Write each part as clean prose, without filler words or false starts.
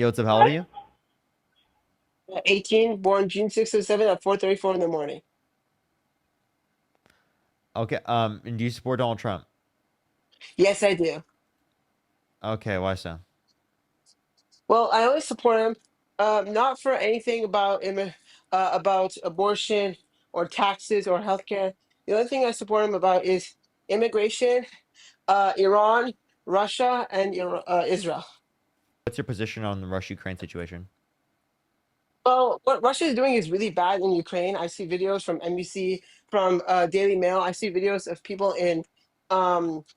Yo, what's up? How old are you? 18, born June 6th or 7 at 4:34 in the morning. Okay. And do you support Donald Trump? Yes, I do. Okay, why so? Well, I always support him, not for anything about abortion or taxes or healthcare. The only thing I support him about is immigration, Iran, Russia, and Israel. What's your position on the Russia-Ukraine situation? Well, what Russia is doing is really bad in Ukraine. I see videos from NBC, from Daily Mail. I see videos of people in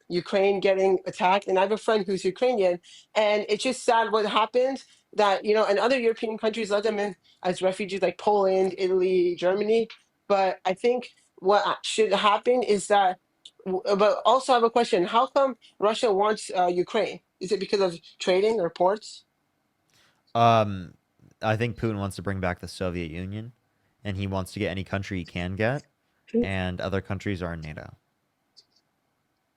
Ukraine getting attacked, and I have a friend who's Ukrainian, and it's just sad what happened. That and other European countries let them in as refugees, like Poland, Italy, Germany. But I think what should happen is that. But also, I have a question: how come Russia wants Ukraine? Is it because of trading or ports? Um, I think Putin wants to bring back the Soviet Union, and he wants to get any country he can get, and other countries are in NATO.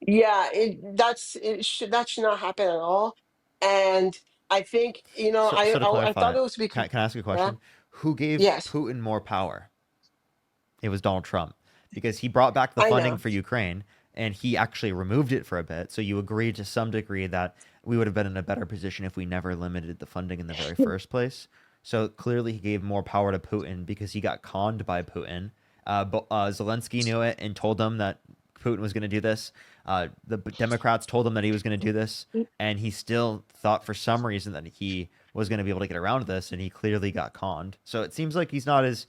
Yeah, that should not happen at all. And I think So to I thought clarify, it was because can I ask you a yeah, question? Who gave yes, Putin more power? It was Donald Trump because he brought back the I funding know. for Ukraine and he actually removed it for a bit. So you agree to some degree that we would have been in a better position if we never limited the funding in the very first place. So clearly he gave more power to Putin because he got conned by Putin. Zelensky knew it and told them that Putin was going to do this. The Democrats told him that he was going to do this, and he still thought for some reason that he was going to be able to get around this, and he clearly got conned. So it seems like he's not as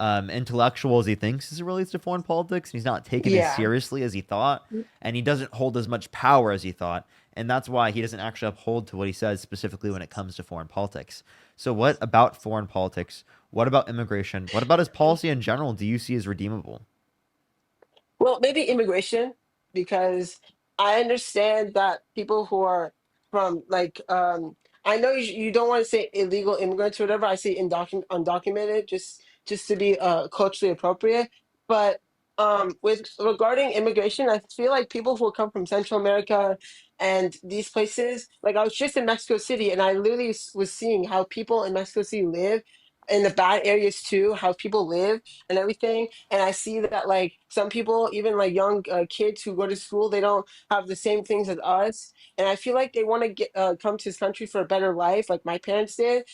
intellectual as he thinks as it relates to foreign politics. And he's not taken as Yeah. seriously as he thought, and he doesn't hold as much power as he thought. And that's why he doesn't actually uphold to what he says specifically when it comes to foreign politics. So, what about foreign politics? What about immigration? What about his policy in general do you see as redeemable? Well, maybe immigration, because I understand that people who are from I know you don't want to say illegal immigrants or whatever. I say undocumented, just to be culturally appropriate. But with regarding immigration, I feel like people who come from Central America and these places, like I was just in Mexico City, and I literally was seeing how people in Mexico City live in the bad areas too, how people live and everything. And I see that like some people, even like young kids who go to school, they don't have the same things as us. And I feel like they want to get come to this country for a better life, like my parents did.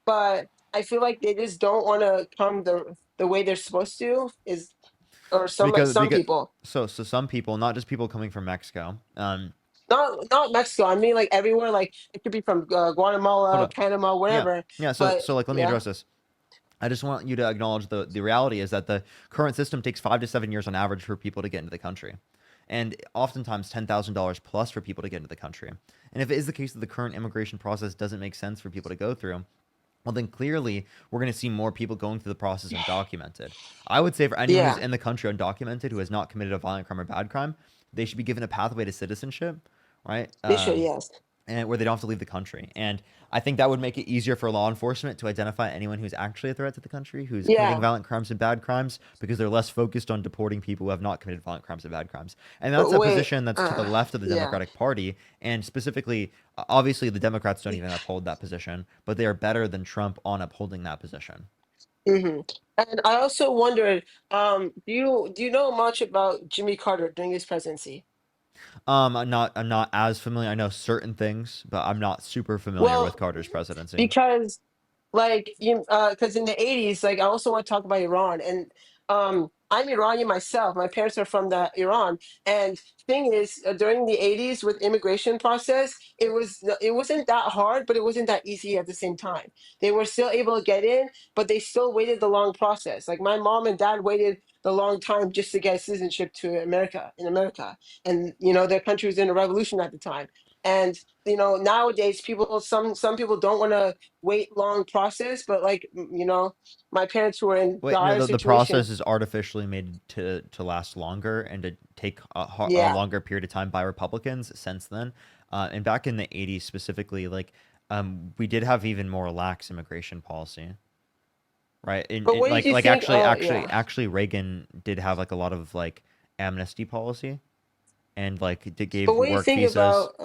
But I feel like they just don't want to come the way they're supposed to. Is or some Because people, so some people, not just people coming from Mexico. not Mexico. I mean like everywhere. Like it could be from Hold Guatemala, up. Panama, Yeah, wherever. yeah. But So like, let me yeah, address this. I just want you to acknowledge the reality is that the current system takes 5 to 7 years on average for people to get into the country, and oftentimes $10,000 plus for people to get into the country. And if it is the case that the current immigration process doesn't make sense for people to go through, well, then clearly we're going to see more people going through the process undocumented. I would say for anyone who's yeah, in the country undocumented who has not committed a violent crime or bad crime, they should be given a pathway to citizenship, right? they should. Yes, And where they don't have to leave the country. And I think that would make it easier for law enforcement to identify anyone who's actually a threat to the country, who's committing yeah. violent crimes and bad crimes, because they're less focused on deporting people who have not committed violent crimes and bad crimes. And that's But a wait, position that's to the left of the yeah. Democratic Party. And specifically, obviously, the Democrats don't even uphold that position, but they are better than Trump on upholding that position. Hmm. And I also wondered, do you know much about Jimmy Carter during his presidency? I'm not as familiar. I know certain things, but I'm not super familiar with Well, Carter's presidency. because because in the 80s, like I also want to talk about Iran, and I'm Iranian myself. My parents are from the Iran, and thing is, during the 80s with immigration process, it wasn't that hard, but it wasn't that easy at the same time. They were still able to get in, but they still waited the long process. Like my mom and dad waited the long time just to get citizenship to America in America, and their country was in a revolution at the time. And nowadays people some people don't want to wait long process, but like my parents who were in Wait, no, dire the situation. process is artificially made to last longer and to take a Yeah, longer period of time by Republicans since then. And back in the 80s specifically, like we did have even more lax immigration policy, right? but what did you Like think? Yeah, actually Reagan did have like a lot of like amnesty policy and like it but gave what do you work think visas. about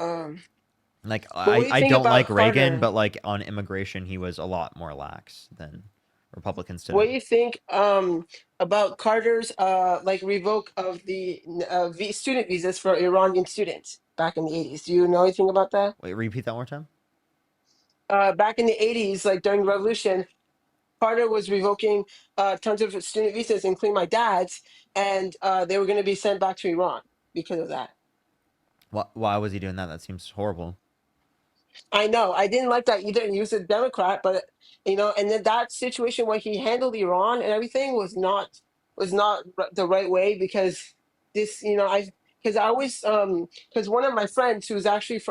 Like But what do you I think don't about like Reagan, Carter? but like on immigration, he was a lot more lax than Republicans What today. do you think about Carter's like revoke of the student visas for Iranian students back in the 80s? Do you know anything about that? Wait, repeat that one more time. Back in the 80s, like during the revolution, Carter was revoking tons of student visas, including my dad's, and they were going to be sent back to Iran because of that. Why was he doing that? That seems horrible. I know. I didn't like that either. And he was a Democrat, but and then that situation where he handled Iran and everything was not the right way because this, because I always because one of my friends who was actually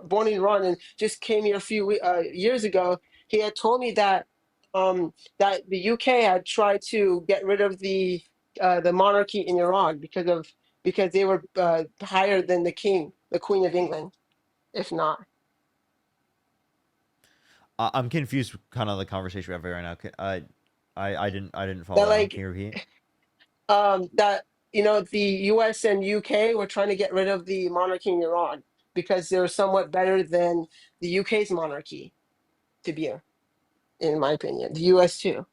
born in Iran and just came here a few years ago, he had told me that the UK had tried to get rid of the monarchy in Iran because they were higher than the king, the Queen of England, if not. I'm confused, kind of the conversation we're having right now. I didn't That follow. Can like you repeat? that the US and UK were trying to get rid of the monarchy in Iran because they're somewhat better than the UK's monarchy to be, in my opinion. The US too.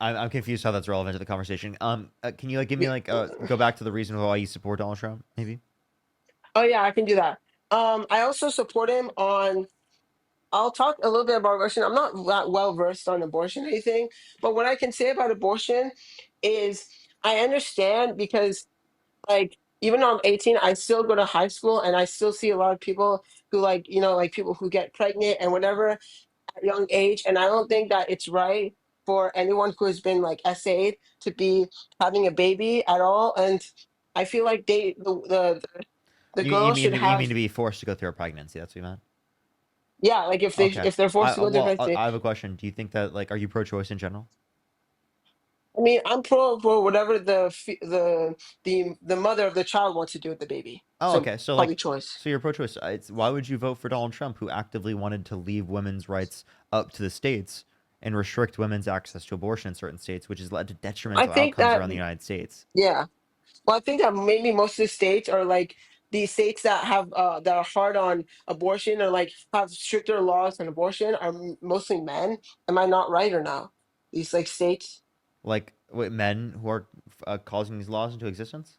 I'm confused how that's relevant to the conversation. Can you like give me Yeah. like go back to the reason why you support Donald Trump? Maybe. Oh yeah, I can do that. I also support him on. I'll talk a little bit about abortion. I'm not that well versed on abortion or anything, but what I can say about abortion is I understand because even though I'm 18, I still go to high school and I still see a lot of people who like people who get pregnant and whatever at a young age. And I don't think that it's right for anyone who has been like SA'd to be having a baby at all. And I feel like the girl should You mean have, to be forced to go through a pregnancy? That's what you meant. yeah, like if they Okay. if they're forced to go through pregnancy. I have a question. Do you think that like are you pro-choice in general? I mean, I'm pro for whatever the mother of the child wants to do with the baby. Oh, So okay. So probably like, choice. so you're pro-choice. Why would you vote for Donald Trump, who actively wanted to leave women's rights up to the states and restrict women's access to abortion in certain states, which has led to I detrimental think outcomes that around the United States? yeah. Well, I think that maybe most of the states are like the states that have that are hard on abortion or like have stricter laws on abortion are mostly men. Am I not right or no? These like states. Like, wait, men who are causing these laws into existence?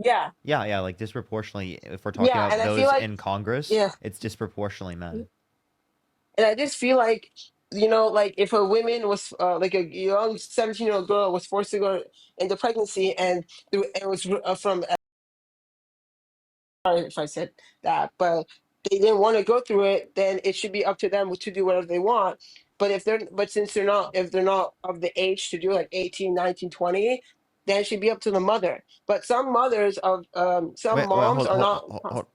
Yeah, Yeah, like disproportionately. If we're talking yeah, about and I feel those like in Congress, yeah, it's disproportionately men. and I just feel like like if a woman was like a young 17-year-old girl was forced to go into pregnancy and it was from sorry if I said that, but they didn't want to go through it, then it should be up to them to do whatever they want. But since they're not of the age to do like 18, 19, 20, then it should be up to the mother. But some mothers of some Wait, moms are not.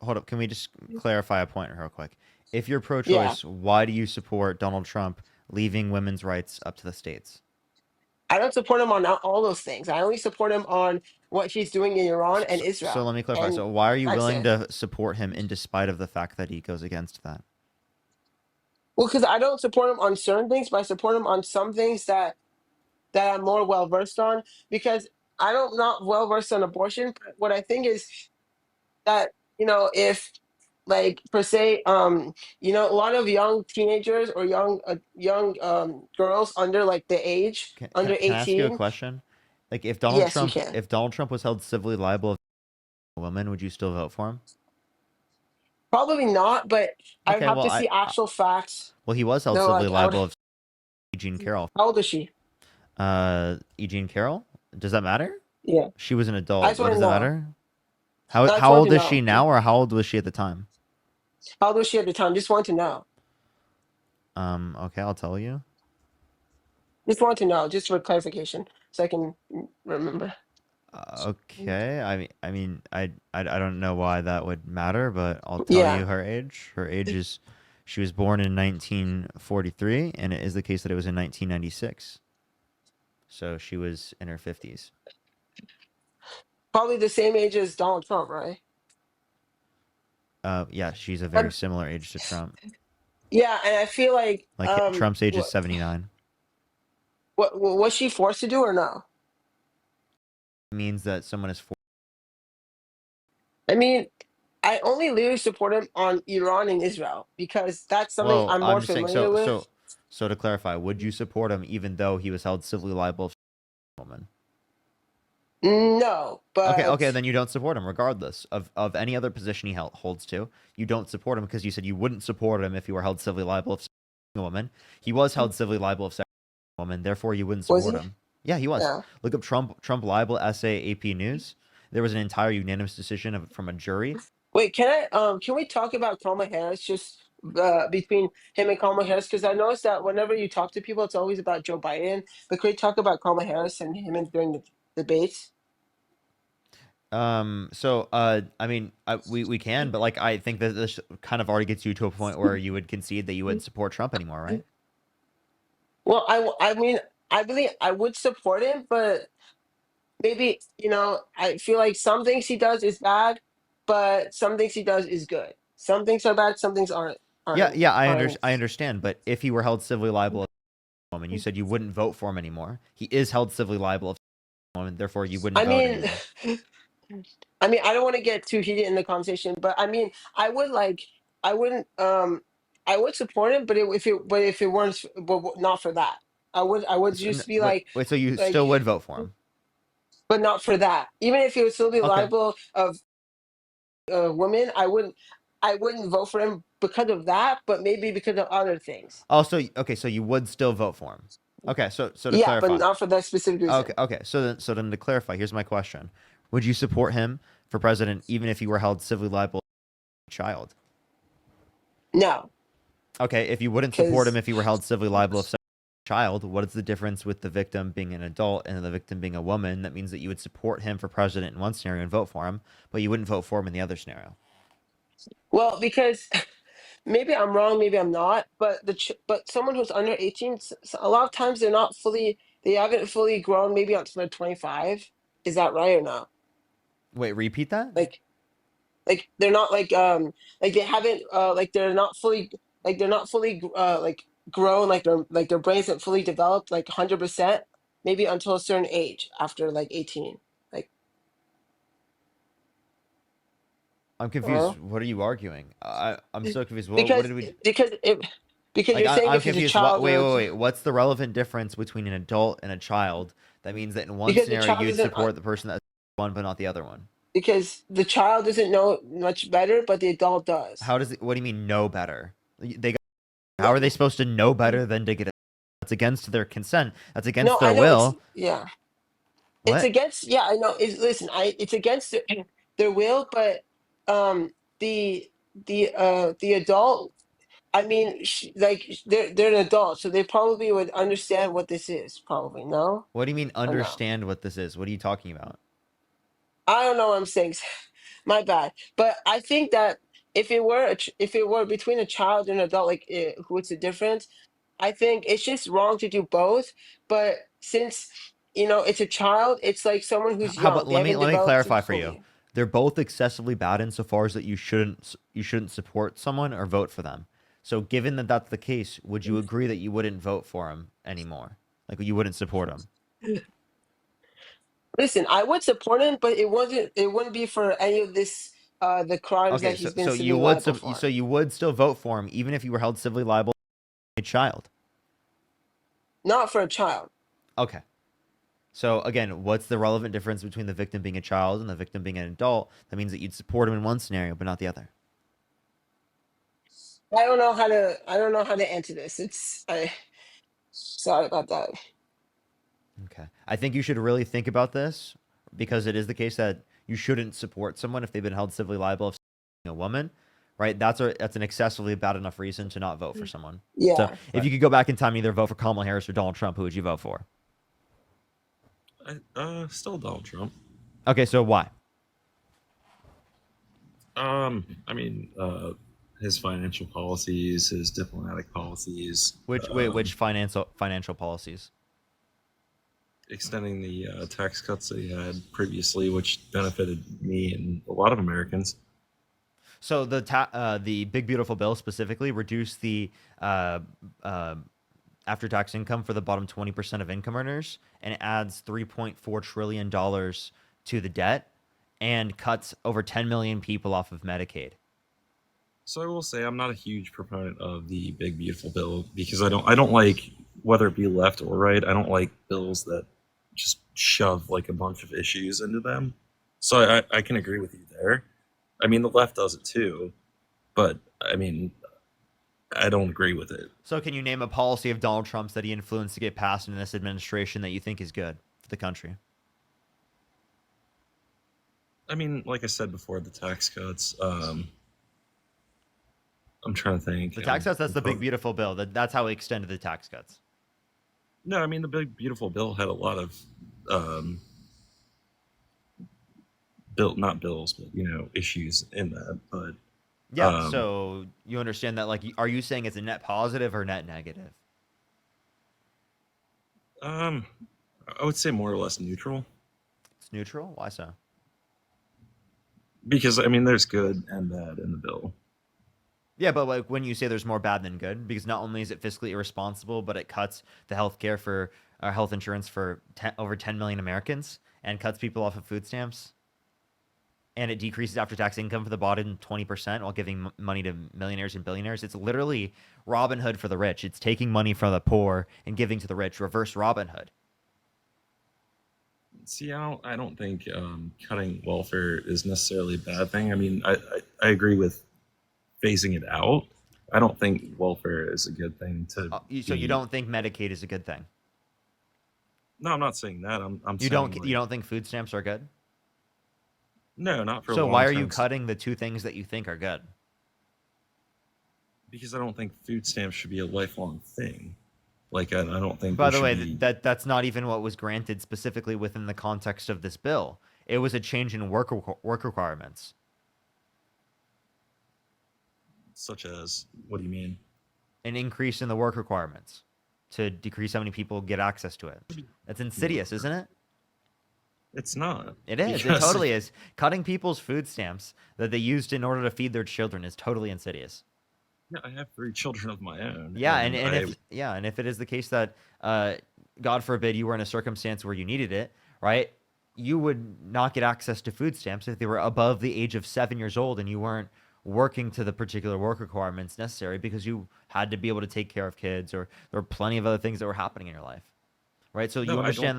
hold up. Can we just clarify a point real quick? If you're Yeah, pro-choice, why do you support Donald Trump leaving women's rights up to the states? I don't support him on all those things. I only support him on what he's doing in Iran and So Israel, let me clarify. and So why are you that's willing it. to support him in despite of the fact that he goes against that? Well, because I don't support him on certain things, but I support him on some things that I'm more well versed on because I don't not well versed on abortion. But what I think is that if like per se a lot of young teenagers or young girls under like the age under Can I ask you a 18. question? Like, Yes, you can. If Donald Trump was held civilly liable of a woman, would you still vote for him? Probably not, but I would Okay, have to see actual facts. well, he was held No, civilly like I would. liable of Eugene Carol. How old is she? Eugene Carol. Does that matter? Yeah, She was an I adult. just What want does to that know. matter? No, I just How want to old is she know. now, or how old was she at the time? How old was she at the time? Just want to know. Okay, I'll tell you. Just want to know, just for clarification, so I can remember. Okay. I don't know why that would matter, but I'll tell Yeah. you her age. Her age is, she was born in 1943, and it is the case that it was in 1996. So she was in her 50s. Probably the same age as Donald Trump, right? Yeah, she's a very Um, similar age to Trump. yeah, and I feel like Like Trump's age is 79. what was she forced to do or no? It means that someone is I mean, I only literally support him on Iran and Israel because that's something Well, I'm I'm more just saying. familiar with. So to clarify, would you support him even though he was held civilly liable of woman? No, Okay, but okay, then you don't support him, regardless of any other position he holds to. You don't support him because you said you wouldn't support him if he were held civilly liable of a woman. He was held civilly liable of a woman, therefore you wouldn't was support he? him. Yeah, he was. Yeah. Look up Trump libel essay AP News. There was an entire unanimous decision from a jury. Wait, can we talk about Kamala Harris just between him and Kamala Harris? Because I noticed that whenever you talk to people, it's always about Joe Biden. But can we talk about Kamala Harris and him during the debates? I mean, we can, but like, I think that this kind of already gets you to a point where you would concede that you wouldn't support Trump anymore, right? Well, I mean, I believe I would support him, but maybe, I feel like some things he does is bad, but some things he does is good. Some things are bad, some things aren't Yeah, aren't yeah, aren't. I understand, but if he were held civilly liable of a woman, you said you wouldn't vote for him anymore. He is held civilly liable of a woman, therefore you wouldn't I vote mean, anymore. I don't want to get too heated in the conversation, but I mean, I wouldn't, I would support him, but if it weren't, but not for that, I would just be Wait, so you like, still would vote for him? but not for that. Even if he would still be Okay. liable of women, I wouldn't vote for him because of that, but maybe because of other things. Also, okay, so you would still vote for him. Okay, so to Yeah, but clarify, not for that specific okay, reason. okay, so then to clarify, here's my question: would you support him for president even if he were held civilly liable of a child? No, Okay, if you wouldn't support him because if he were held civilly liable of a child, what is the difference with the victim being an adult and the victim being a woman? That means that you would support him for president in one scenario and vote for him, but you wouldn't vote for him in the other scenario. because maybe I'm wrong, maybe I'm not, but but someone who's under 18, a lot of times they haven't fully grown maybe until they're 25. Is that right or no? Wait, repeat that? Like they're not like they haven't like they're not fully like grown, like their brains aren't fully developed like 100% maybe until a certain age after like 18. Like, I'm uh confused. What are you arguing? I'm so confused. What because did we because it because like? you're saying I'm if he's a confused. What? child Wait, or wait, wait. What's the relevant difference between an adult and a child? That means that in one because the scenario child you'd isn't support the person that's one, but not the other one. because the child doesn't know much better, but the adult does. How does it? What do you mean know better? They how No, are they supposed to know better than to get it? That's against their consent. That's no, against their I know will. it's What? against, yeah, I know. Listen, it's against their will, but um the the adult, I mean, they're an adult, so they probably would understand what this is. Probably no What do you mean or no. understand what this is? What are you talking about? I don't know what I'm saying. My bad. But I think that if it were between a child and an adult, like what's the difference? I think it's just wrong to do both. But since it's a child, it's like someone who's How young. about They haven't let me developed clarify for you. fully. They're both excessively bad insofar as that you shouldn't support someone or vote for them. So given that that's the case, would you agree that you wouldn't vote for him anymore? Like you wouldn't support him? Listen, I would support him, but it wouldn't be for any of this the crimes that Okay, he's been so you civilly would liable for. so you would still vote for him even if you were held civilly liable as a child. Not for a child. Okay. So again, what's the relevant difference between the victim being a child and the victim being an adult? That means that you'd support him in one scenario but not the other. I don't know how to answer this. I sorry about that. Okay. I think you should really think about this because it is the case that you shouldn't support someone if they've been held civilly liable of a woman, right? That's an excessively bad enough reason to not vote for someone. So Yeah. if you could go back in time and either vote for Kamala Harris or Donald Trump, who would you vote for? Still Donald Trump. Okay, so why? I mean, his financial policies, his diplomatic policies, Which financial policies? extending the tax cuts that he had previously, which benefited me and a lot of Americans. So the big beautiful bill specifically reduced the uh, uh, after tax income for the bottom 20% of income earners, and it adds $3.4 trillion to the debt. and cuts over 10 million people off of Medicaid. So I will say I'm not a huge proponent of the big beautiful bill because I don't like, whether it be left or right, I don't like bills that just shove like a bunch of issues into them. So I can agree with you there. I mean, the left does it too, but I mean, I don't agree with it. So, can you name a policy of Donald Trump's that he influenced to get passed in this administration that you think is good for the country? I mean, like I said before, the tax cuts. I'm trying to think. The tax cuts, that's the big beautiful bill. That's how we extended the tax cuts. No, I mean the big beautiful bill had a lot of um, not bills, but issues in that. But Yeah, so you understand that, like, are you saying it's a net positive or net negative? um, I would say more or less neutral It's neutral? Why so? because I mean there's good and bad in the bill. Yeah, but like when you say there's more bad than good, because not only is it fiscally irresponsible, but it cuts the health care for health insurance for over 10 million Americans and cuts people off of food stamps. And it decreases after tax income for the bottom 20% while giving money to millionaires and billionaires. It's literally Robin Hood for the rich. It's taking money from the poor and giving to the rich, reverse Robin Hood. See, I don't think cutting welfare is necessarily a bad thing. I mean, I agree with phasing it out. I don't think welfare is a good thing to. So you don't think Medicaid is a good thing? No, I'm not saying that. I'm You saying don't like, you don't think food stamps are good? no, not for So long why are you term. cutting the two things that you think are good? Because I don't think food stamps should be a lifelong thing. Like I don't think By there the should way, be that's not even what was granted specifically within the context of this bill. It was a change in work requirements. such as what do you mean? An increase in the work requirements to decrease how many people get access to it. That's insidious, isn't it? It's not. It is. It Because totally is. Cutting people's food stamps that they used in order to feed their children is totally insidious. yeah, I have 3 children of my own, Yeah, and I and if it is the case that God forbid you were in a circumstance where you needed it, right? You would not get access to food stamps if they were above the age of 7 years old and you weren't working to the particular work requirements necessary because you had to be able to take care of kids or there were plenty of other things that were happening in your life, right? So no, I don't.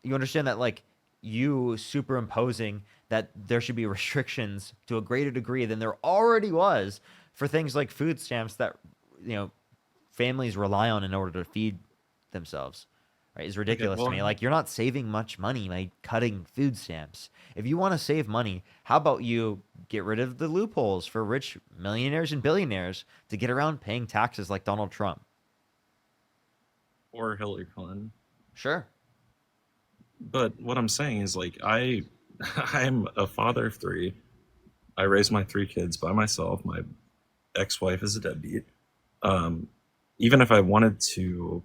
you understand that like you superimposing that there should be restrictions to a greater degree than there already was for things like food stamps that you know families rely on in order to feed themselves, right, is Okay, ridiculous to well, me. Like, you're not saving much money by cutting food stamps. If you want to save money, how about you get rid of the loopholes for rich millionaires and billionaires to get around paying taxes like Donald Trump? or Hillary Clinton. Sure. But what I'm saying is like I'm a father of 3. I raised my 3 kids by myself. My ex-wife is a deadbeat. Um, Even if I wanted to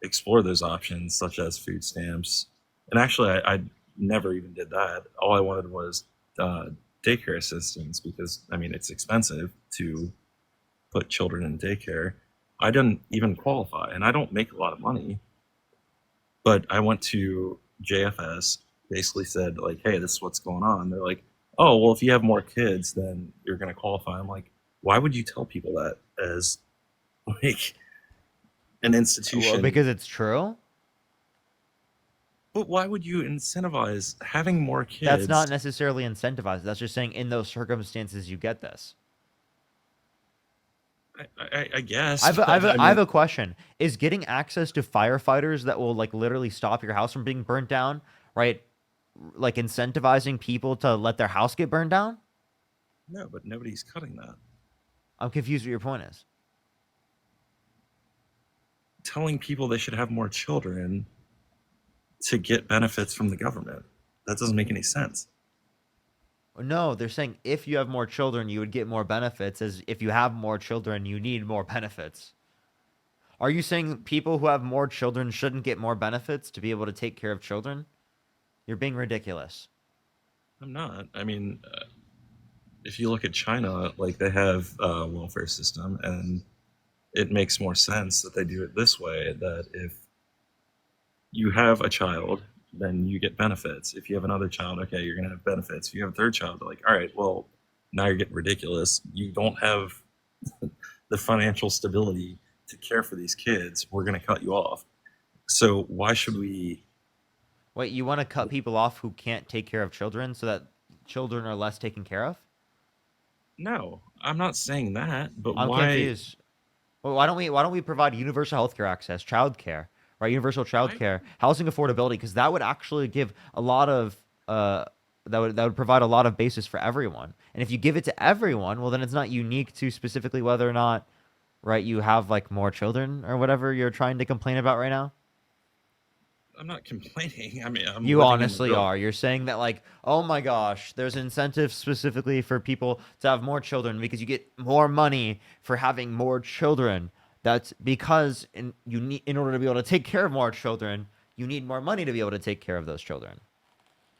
explore those options, such as food stamps, and actually, I never even did that. All I wanted was uh, daycare assistance because I mean it's expensive to put children in daycare. I didn't even qualify, and I don't make a lot of money. But I went to JFS, basically said like, "Hey, this is what's going on." They're like, "Oh, well, if you have more kids, then you're going to qualify." I'm like, "Why would you tell people that as like an Well, institution?" because it's true. But why would you incentivize having more That's not kids? necessarily incentivized. That's just saying in those circumstances you get this. I guess, but I I have mean, a question. Is getting access to firefighters that will like literally stop your house from being burnt down, right? Like incentivizing people to let their house get burned down? no, but nobody's cutting that. I'm confused what your point is. Telling people they should have more children to get benefits from the government. That doesn't make any sense. No, they're saying if you have more children, you would get more benefits, as if you have more children, you need more benefits. Are you saying people who have more children shouldn't get more benefits to be able to take care of children? You're being ridiculous. I'm not. I mean, if you look at China, like they have a welfare system, and it makes more sense that they do it this way. That if you have a child then you get benefits. If you have another child, okay, you're gonna have benefits. If you have a third child, like, all right, well, now you're getting ridiculous. You don't have the financial stability to care for these kids. We're gonna cut you off. So why should we? Wait, you want to cut people off who can't take care of children so that children are less taken care of? No, I'm not saying that, but I'm why? confused. Well, why don't we provide universal healthcare access, childcare, right? Universal I childcare, housing affordability, because that would actually give a lot of that would provide a lot of basis for everyone. And if you give it to everyone, well, then it's not unique to specifically whether or not, right, you have like more children or whatever you're trying to complain about right now. I'm not complaining. I mean, I'm You living in the honestly real. are. You're saying that like, oh my gosh, there's incentives specifically for people to have more children because you get more money for having more children. That's because in order to be able to take care of more children, you need more money to be able to take care of those children.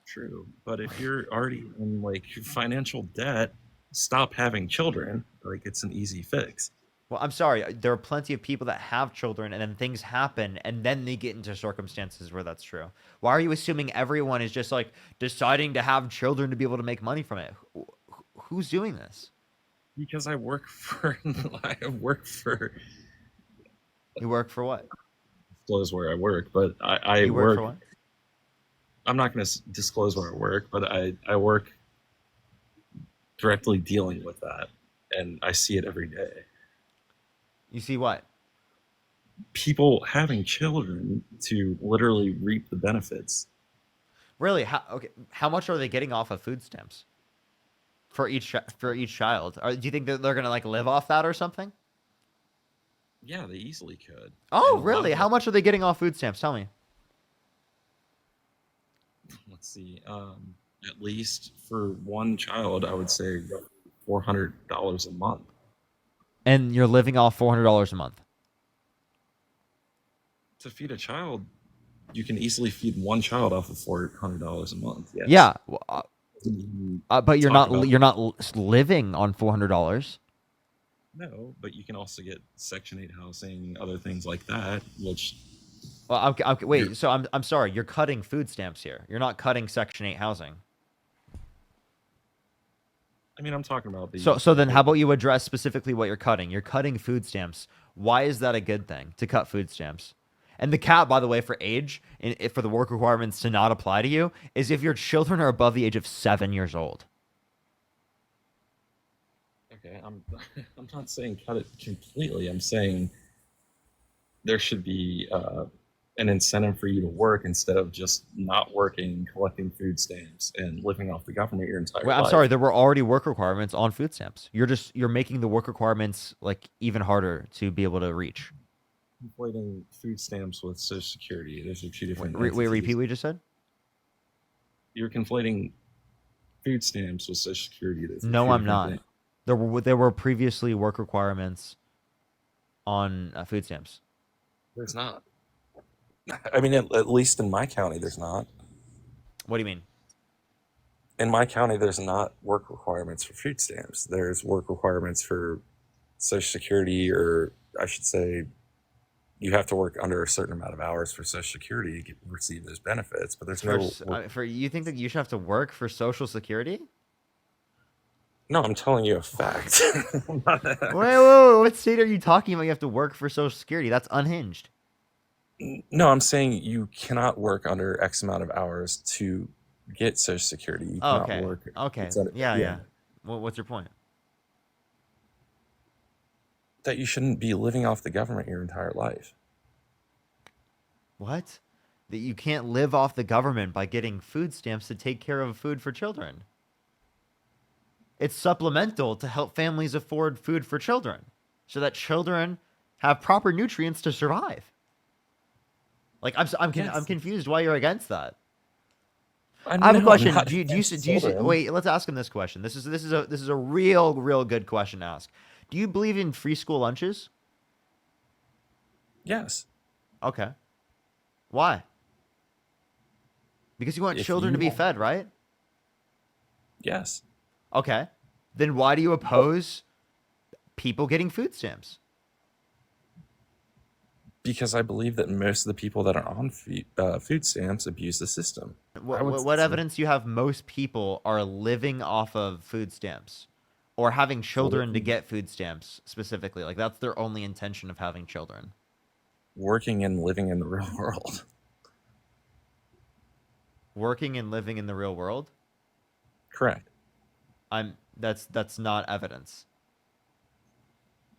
True, but if you're already in like financial debt, stop having children. Like it's an easy fix. Well, I'm sorry. There are plenty of people that have children and then things happen and then they get into circumstances where that's true. Why are you assuming everyone is just like deciding to have children to be able to make money from it? Who's doing this? Because I work for I work for You work for what? disclose where I work, but I You work for work. what? I'm not going to disclose where I work, but I work directly dealing with that, and I see it every day. You see what? People having children to literally reap the benefits. Really? How much are they getting off of food stamps for each child? Do you think that they're gonna like live off that or something? Yeah, they easily could, and Oh, a lot really? of How them. much are they getting off food stamps? Tell me. Let's see. At least for one child, I would say $400 a month. And you're living off $400 a month. To feed a child, you can easily feed one child off of $400 a month. Yes. Yeah, You but talk about you're not living on $400. no, but you can also get Section 8 housing, other things like that, which Well, you're. wait. So I'm sorry. You're cutting food stamps here. You're not cutting Section 8 housing. I mean, I'm talking about So the then how whole. about you address specifically what you're cutting? You're cutting food stamps. Why is that a good thing to cut food stamps? And the cap, by the way, for age and for the work requirements to not apply to you is if your children are above the age of 7 years old. Okay, I'm not saying cut it completely. I'm saying there should be an incentive for you to work instead of just not working, collecting food stamps, and living off the government your entire Well, I'm sorry, life. there were already work requirements on food stamps. You're making the work requirements like even harder to be able to reach. Conflating food stamps with Social Security, those are two different Repeat entities. what you just said. You're conflating food stamps with Social Security, those are No, two I'm different not. things. There were previously work requirements on food stamps. There's not. I mean, at least in my county, there's not. What do you mean? In my county, there's not work requirements for food stamps. There's work requirements for Social Security, or I should say, you have to work under a certain amount of hours for Social Security to receive those benefits. But there's no work. For you think that you should have to work for Social Security? No, I'm telling you a fact. Wait, what state are you talking about? You have to work for Social Security. That's unhinged. No, I'm saying you cannot work under X amount of hours to get Social Security. You Oh, cannot okay. work. Okay. It's under, Yeah, yeah, yeah. What's your point? that you shouldn't be living off the government your entire life. What? That you can't live off the government by getting food stamps to take care of food for children. It's supplemental to help families afford food for children so that children have proper nutrients to survive. Like I'm Yes, confused why you're against that. I I have a know I'm question. not against Do you children. wait, let's ask him this question. This is a real good question to ask. Do you believe in free school lunches? Yes, Okay. Why? Because you want if children to you be want. fed, right? Yes, Okay. Then why do you oppose people getting food stamps? Because I believe that most of the people that are on food stamps abuse the system. I would say What so. evidence do you have most people are living off of food stamps or having children to get food stamps specifically? Like that's their only intention of having children. Working and living in the real world. Working and living in the real world? Correct. That's not evidence.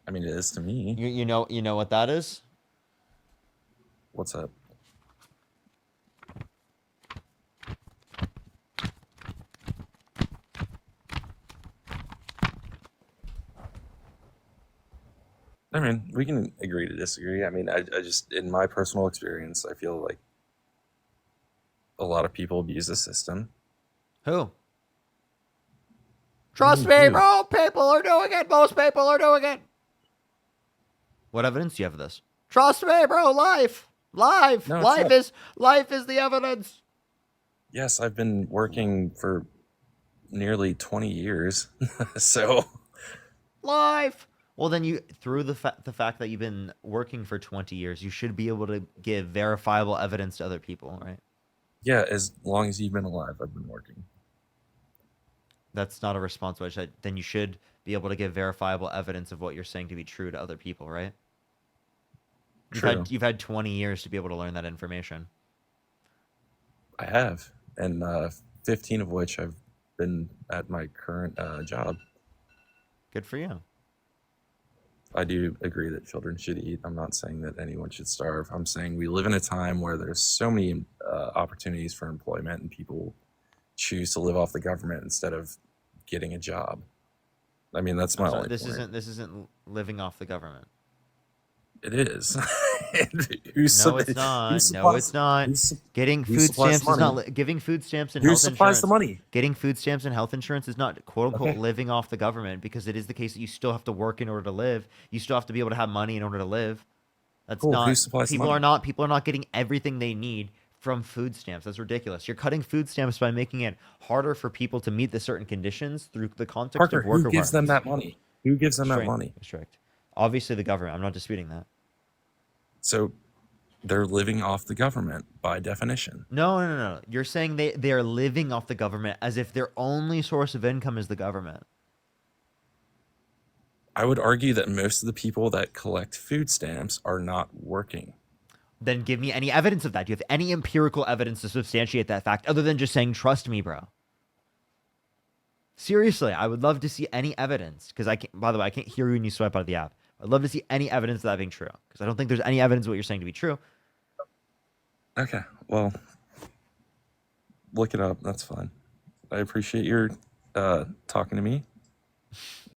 I mean, it is to me. You know what that is? What's up? I mean, we can agree to disagree. I mean, I just, in my personal experience, I feel like a lot of people abuse the system. Who? Trust me, Who? bro. People are doing it. Most people are doing it. What evidence do you have of this? Trust me, bro. Life. No, it's not. Life is the evidence. Yes, I've been working for nearly 20 years. So, Life. Well, then you through the fact that you've been working for 20 years, you should be able to give verifiable evidence to other people, right? yeah, as long as you've been alive, I've been working. That's not a response, which then you should be able to give verifiable evidence of what you're saying to be true to other people, right? True. You've had 20 years to be able to learn that information. I have. And 15 of which I've been at my current job. Good for you. I do agree that children should eat. I'm not saying that anyone should starve. I'm saying we live in a time where there's so many opportunities for employment and people choose to live off the government instead of getting a job. I mean, that's my only This point. isn't living off the government. It is. No, it's not. No, it's not. Getting food stamps is not giving food stamps and Who health supplies the insurance. money? Getting food stamps and health insurance is not quote unquote Okay. living off the government because it is the case that you still have to work in order to live. You still have to be able to have money in order to live. That's Cool. Who not supplies the money? people are not getting everything they need from food stamps. That's ridiculous. You're cutting food stamps by making it harder for people to meet the certain conditions through the context Parker, of work who gives them requirements. that money? Who gives them that money? Strict. Obviously the government. I'm not disputing that. So they're living off the government by definition. No. You're saying they are living off the government as if their only source of income is the government. I would argue that most of the people that collect food stamps are not working. Then give me any evidence of that. Do you have any empirical evidence to substantiate that fact other than just saying, trust me, bro? Seriously, I would love to see any evidence because by the way, I can't hear you when you swipe out of the app. I'd love to see any evidence of that being true because I don't think there's any evidence of what you're saying to be true. Okay, well, look it up. That's fine. I appreciate your talking to me.